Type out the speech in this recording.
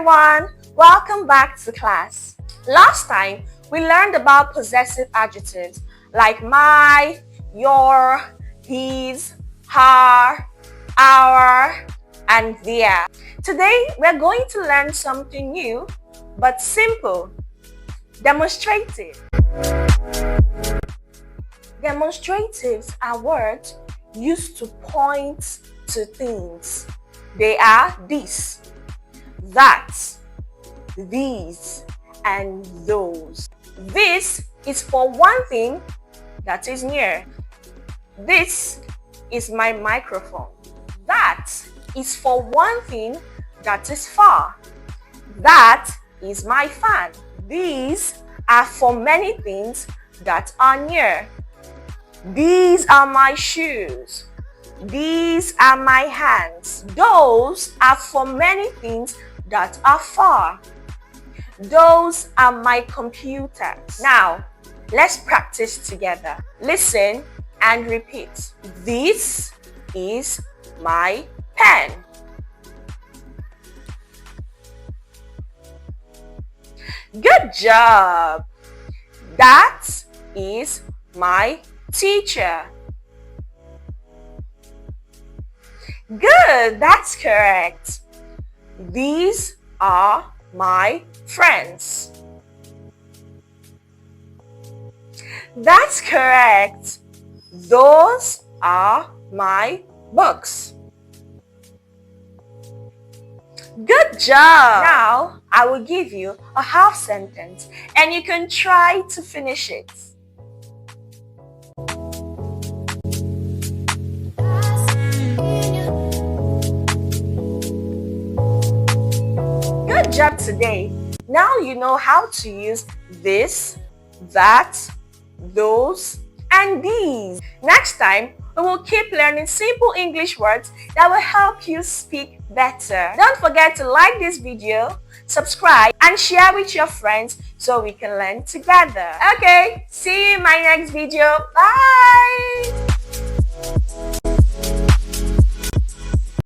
everyone, welcome back to class. Last time we learned about possessive adjectives like my, your, his, her, our, and their. Today we're going to learn something new but simple. Demonstrative. Demonstratives are words used to point to things. They are this, that, these, and those. This is for one thing that is near. This is my microphone. That is for one thing that is far. That is my fan. These are for many things that are near. These are my shoes. These are my hands. Those are for many things that are far. Those are my computers. Now, let's practice together. Listen and repeat. This is my pen. Good job. That is my teacher. Good, that's correct. These are my friends. That's correct. Those are my books. Good job. Now, I will give you a half sentence and you can try to finish it. Good job today. Now you know how to use this, that, those, and these. Next time, we will keep learning simple English words that will help you speak better. Don't forget to like this video, subscribe, and share with your friends so we can learn together. Okay, see you in my next video. Bye!